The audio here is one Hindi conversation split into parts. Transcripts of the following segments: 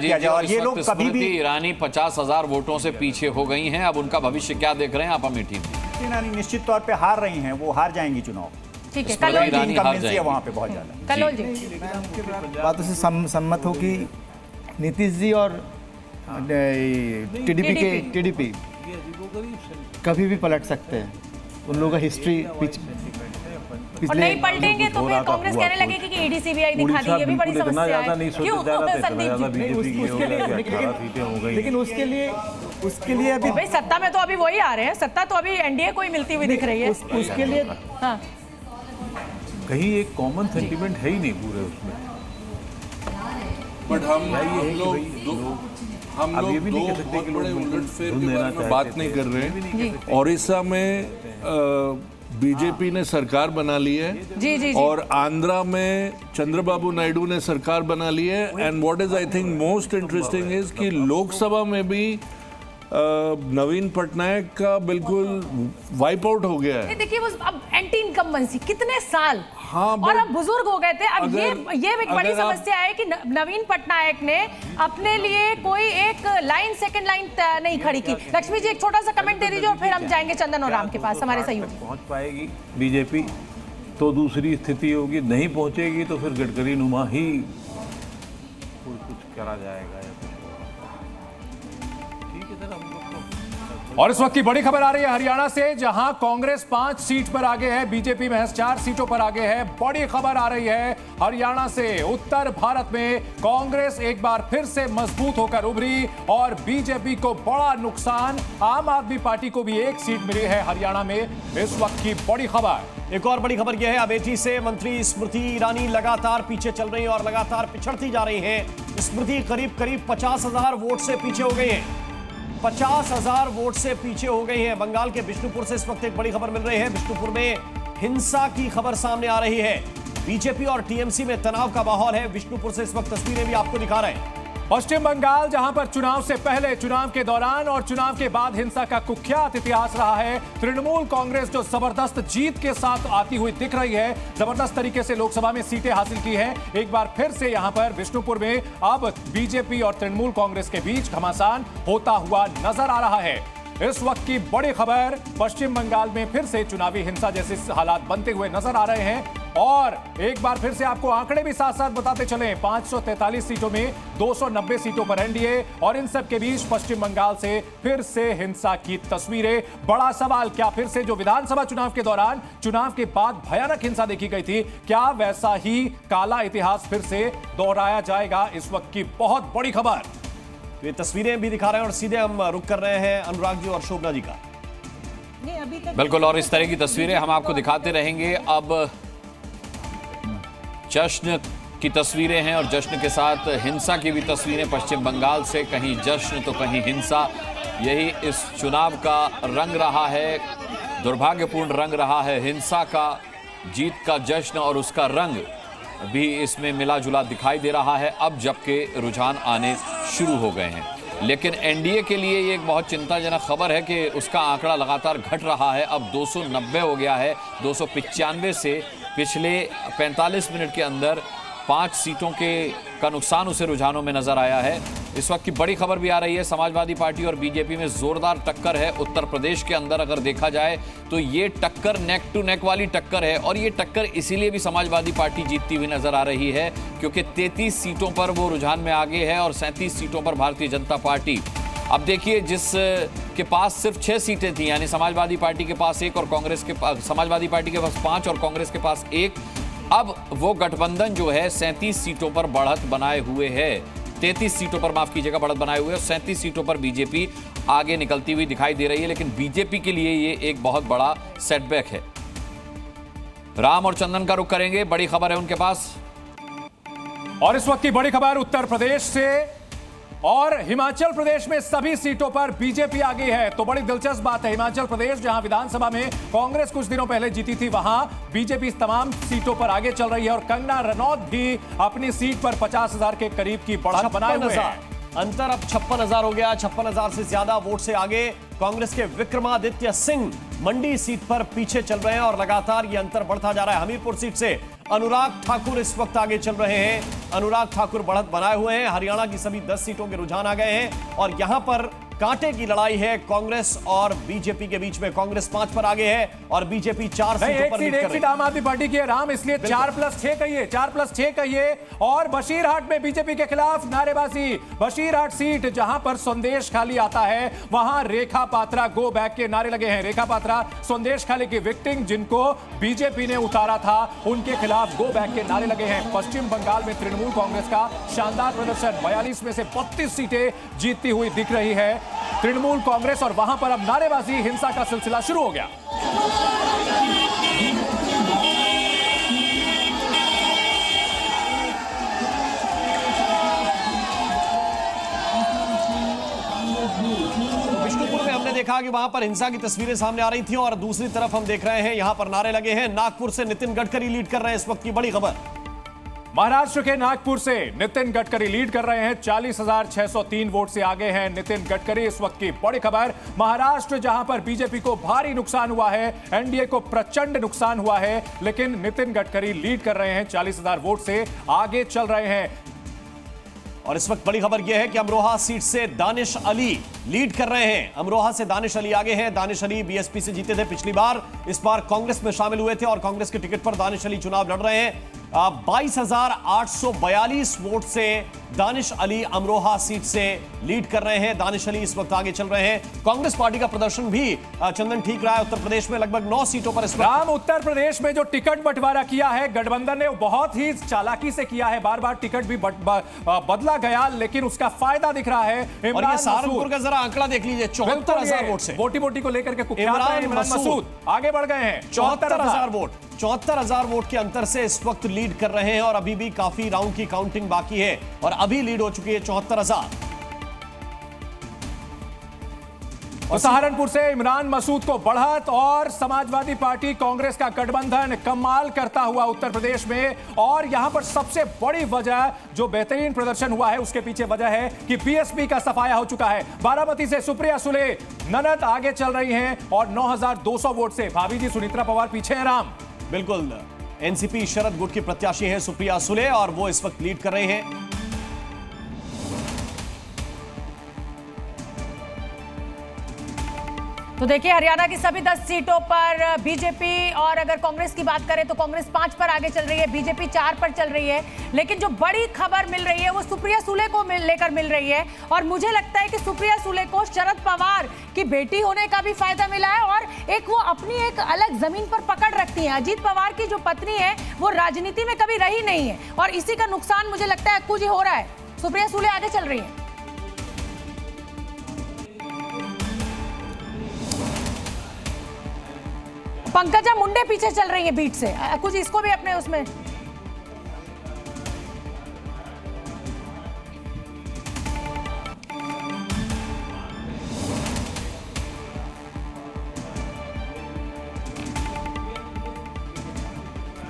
किया जाए। और ये लोग कभी भी ईरानी 50,000 वोटों से पीछे हो गई हैं। अब उनका भविष्य क्या देख रहे हैं आप अमेठी में? ईरानी निश्चित तौर पे हार रही हैं, वो हार जाएंगी चुनाव। ठीक है, ईरानी है वहाँ पे बहुत ज्यादा। कलोल जी बातों से सम्मत हो कि नीतीश जी और टीडीपी कभी भी पलट सकते हैं। उन लोगों का हिस्ट्री और नहीं पलटेंगे तो फिर कांग्रेस कहने लगेगी कि ईडी सीबीआई दिखा दी, ये भी बड़ी समस्या है। क्यों संदीप जी? लेकिन उसके लिए अभी भाई सत्ता में तो अभी वही आ रहे हैं, सत्ता तो अभी एनडीए को ही मिलती हुई दिख रही है। उसके लिए हाँ, कहीं एक कॉमन सेंटिमेंट है ही नहीं पूरे उसमें। बट हम लोग दो बहुत बड़े उलटफेर के बारे में बात नहीं कर रहे हैं। ओडिशा में बीजेपी ने सरकार बना ली है जी। और आंध्रा में चंद्रबाबू नायडू ने सरकार बना ली है। And what is I think most interesting is कि लोकसभा में भी नवीन पटनायक का बिल्कुल वाइप आउट हो गया है। देखिए वो अब एंटी इनकम्बेंसी कितने साल, हाँ, और अब बुजुर्ग हो गए थे। अब ये एक बड़ी समस्या है कि नवीन पटनायक ने अपने लिए कोई एक लाइन, सेकंड लाइन नहीं खड़ी की। लक्ष्मी जी एक छोटा सा कमेंट दे दीजिए और फिर हम जाएंगे चंदन और राम के पास, हमारे सहयोगी। पहुंच पाएगी बीजेपी तो दूसरी स्थिति होगी, नहीं पहुंचेगी तो फिर गडकरी नुमा ही कुछ करा जाएगा। और इस वक्त की बड़ी खबर आ रही है हरियाणा से, जहां कांग्रेस 5 सीट पर आगे है, बीजेपी महज 4 सीटों पर आगे है। बड़ी खबर आ रही है हरियाणा से। उत्तर भारत में कांग्रेस एक बार फिर से मजबूत होकर उभरी और बीजेपी को बड़ा नुकसान। आम आदमी पार्टी को भी 1 सीट मिली है हरियाणा में। इस वक्त की बड़ी खबर। एक और बड़ी खबर यह है, अमेठी से मंत्री स्मृति ईरानी लगातार पीछे चल रही है और लगातार पिछड़ती जा रही है। स्मृति करीब 50,000 वोट से पीछे हो गई है। 50,000 वोट से पीछे हो गई है। बंगाल के बिष्णुपुर से इस वक्त एक बड़ी खबर मिल रही है। बिष्णुपुर में हिंसा की खबर सामने आ रही है। बीजेपी और टीएमसी में तनाव का माहौल है। बिष्णुपुर से इस वक्त तस्वीरें भी आपको दिखा रहे हैं। पश्चिम बंगाल, जहां पर चुनाव से पहले, चुनाव के दौरान और चुनाव के बाद हिंसा का कुख्यात इतिहास रहा है। तृणमूल कांग्रेस जो जबरदस्त जीत के साथ आती हुई दिख रही है, जबरदस्त तरीके से लोकसभा में सीटें हासिल की हैं। एक बार फिर से यहां पर बिष्णुपुर में अब बीजेपी और तृणमूल कांग्रेस के बीच घमासान होता हुआ नजर आ रहा है। इस वक्त की बड़ी खबर, पश्चिम बंगाल में फिर से चुनावी हिंसा जैसे हालात बनते हुए नजर आ रहे हैं। और एक बार फिर से आपको आंकड़े भी साथ साथ बताते चलें। 543 सीटों में 290 सीटों पर एनडीए, और इन सब के बीच पश्चिम बंगाल से फिर से हिंसा की तस्वीरें। बड़ा सवाल, क्या फिर से जो विधानसभा चुनाव के दौरान, चुनाव के बाद भयानक हिंसा देखी गई थी, क्या वैसा ही काला इतिहास फिर से दोहराया जाएगा? इस वक्त की बहुत बड़ी खबर। ये तस्वीरें भी दिखा रहे हैं और सीधे हम रुक कर रहे हैं अनुराग जी और शोभना जी का। बिल्कुल, और इस तरह की तस्वीरें हम आपको दिखाते रहेंगे। अब जश्न की तस्वीरें हैं और जश्न के साथ हिंसा की भी तस्वीरें पश्चिम बंगाल से। कहीं जश्न तो कहीं हिंसा, यही इस चुनाव का रंग रहा है। दुर्भाग्यपूर्ण रंग रहा है हिंसा का। जीत का जश्न और उसका रंग भी इसमें मिला जुला दिखाई दे रहा है अब जबकि रुझान आने शुरू हो गए हैं। लेकिन एनडीए के लिए ये एक बहुत चिंताजनक खबर है कि उसका आंकड़ा लगातार घट रहा है। अब 290 हो गया है, 295 से। पिछले 45 मिनट के अंदर 5 सीटों का नुकसान उसे रुझानों में नजर आया है। इस वक्त की बड़ी खबर भी आ रही है, समाजवादी पार्टी और बीजेपी में जोरदार टक्कर है। उत्तर प्रदेश के अंदर अगर देखा जाए तो ये टक्कर नेक टू नेक वाली टक्कर है, और ये टक्कर इसीलिए भी समाजवादी पार्टी जीतती हुई नजर आ रही है क्योंकि 33 सीटों पर वो रुझान में आगे है और 37 सीटों पर भारतीय जनता पार्टी। अब देखिए, जिस के पास सिर्फ 6 सीटें थी, यानी समाजवादी पार्टी के पास 1 और कांग्रेस के पास, समाजवादी पार्टी के पास 5 और कांग्रेस के पास 1, अब वो गठबंधन जो है 37 सीटों पर बढ़त बनाए हुए है। 33 सीटों पर, माफ कीजिएगा, बढ़त बनाए हुए, और 37 सीटों पर बीजेपी आगे निकलती हुई दिखाई दे रही है। लेकिन बीजेपी के लिए ये एक बहुत बड़ा सेटबैक है। राम और चंदन का रुख करेंगे, बड़ी खबर है उनके पास। और इस वक्त की बड़ी खबर उत्तर प्रदेश से, और हिमाचल प्रदेश में सभी सीटों पर बीजेपी आगे है। तो बड़ी दिलचस्प बात है, हिमाचल प्रदेश जहां विधानसभा में कांग्रेस कुछ दिनों पहले जीती थी, वहां बीजेपी इस तमाम सीटों पर आगे चल रही है। और कंगना रनौत भी अपनी सीट पर 50,000 के करीब की बढ़त बनाए हुए हैं। अंतर अब 56,000 हो गया। 56,000 से ज्यादा वोट से आगे कांग्रेस के विक्रमादित्य सिंह मंडी सीट पर पीछे चल रहे हैं और लगातार ये अंतर बढ़ता जा रहा है। हमीरपुर सीट से अनुराग ठाकुर इस वक्त आगे चल रहे हैं। अनुराग ठाकुर बढ़त बनाए हुए हैं। हरियाणा की सभी 10 सीटों के रुझान आ गए हैं और यहां पर कांटे की लड़ाई है कांग्रेस और बीजेपी के बीच में। कांग्रेस 5 पर आगे है और बीजेपी 4 सीटों पर लीड कर रही है। आम आदमी पार्टी की है राम, इसलिए 4+6 कहिए, 4+6 कहिए। और बशीरहाट में बीजेपी के खिलाफ नारेबाजी। बशीरहाट सीट जहां पर संदेश खाली आता है वहां रेखा पात्रा गो बैक के नारे लगे हैं। रेखा पात्रा संदेश खाली की विक्टिम जिनको बीजेपी ने उतारा था, उनके खिलाफ गो बैक के नारे लगे हैं। पश्चिम बंगाल में तृणमूल कांग्रेस का शानदार प्रदर्शन, 42 में से 32 सीटें जीतती हुई दिख रही है तृणमूल कांग्रेस, और वहां पर अब नारेबाजी, हिंसा का सिलसिला शुरू हो गया। विष्णुपुर में हमने देखा कि वहां पर हिंसा की तस्वीरें सामने आ रही थी और दूसरी तरफ हम देख रहे हैं यहां पर नारे लगे हैं। नागपुर से नितिन गडकरी लीड कर रहे हैं, इस वक्त की बड़ी खबर। महाराष्ट्र के नागपुर से नितिन गडकरी लीड कर रहे हैं, 40,603 वोट से आगे हैं नितिन गडकरी। इस वक्त की बड़ी खबर, महाराष्ट्र जहां पर बीजेपी को भारी नुकसान हुआ है, एनडीए को प्रचंड नुकसान हुआ है, लेकिन नितिन गडकरी लीड कर रहे हैं, 40,000 वोट से आगे चल रहे हैं। और इस वक्त बड़ी खबर यह है कि अमरोहा सीट से दानिश अली लीड कर रहे हैं। अमरोहा से दानिश अली आगे हैं। दानिश अली बीएसपी से जीते थे पिछली बार, इस बार कांग्रेस में शामिल हुए थे और कांग्रेस के टिकट पर दानिश अली चुनाव लड़ रहे हैं। 22,842 वोट से दानिश अली अमरोहा सीट से लीड कर रहे हैं। दानिश अली इस वक्त आगे चल रहे हैं। कांग्रेस पार्टी का प्रदर्शन भी चंदन ठीक रहा है। उत्तर प्रदेश में लगभग 9 सीटों पर इस वक्त उत्तर प्रदेश में जो टिकट बंटवारा किया है गठबंधन ने, बहुत ही चालाकी से किया है। बार बार टिकट भी बदला गया, लेकिन उसका फायदा दिख रहा है। और ये सहारनपुर का जरा आंकड़ा देख लीजिए, 74,000 वोट से बोटी बोटी को लेकर के इमरान मसूद आगे बढ़ गए हैं। 74,000 वोट, 74,000 वोट के अंतर से इस वक्त लीड कर रहे हैं और अभी भी काफी राउंड की काउंटिंग बाकी है और अभी लीड हो चुकी है 74,000। और सहारनपुर से इमरान मसूद को बढ़त और समाजवादी पार्टी कांग्रेस का गठबंधन कमाल करता हुआ उत्तर प्रदेश में। और यहां पर सबसे बड़ी वजह जो बेहतरीन प्रदर्शन हुआ है उसके पीछे वजह है कि बीएसपी का सफाया हो चुका है। बारामती से सुप्रिया सुले ननद आगे चल रही हैं और 9,200 वोट से भाभी जी सुनीत्रा पवार पीछे हैं राम। बिल्कुल, एनसीपी शरद गुट की प्रत्याशी है सुप्रिया सुले और वो इस वक्त लीड कर रहे हैं। तो देखिए हरियाणा की सभी 10 सीटों पर बीजेपी, और अगर कांग्रेस की बात करें तो कांग्रेस 5 पर आगे चल रही है, बीजेपी 4 पर चल रही है। लेकिन जो बड़ी खबर मिल रही है वो सुप्रिया सुले को लेकर मिल रही है और मुझे लगता है कि सुप्रिया सुले को शरद पवार की बेटी होने का भी फायदा मिला है और एक वो अपनी एक अलग जमीन पर पकड़ रखती है। अजीत पवार की जो पत्नी है वो राजनीति में कभी रही नहीं है और इसी का नुकसान मुझे लगता है कुछ हो रहा है। सुप्रिया सुले आगे चल रही है। पंकजा मुंडे पीछे चल रही है बीट से, कुछ इसको भी अपने उसमें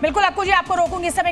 बिल्कुल अक्कू जी आपको रोकूंगी इस समय।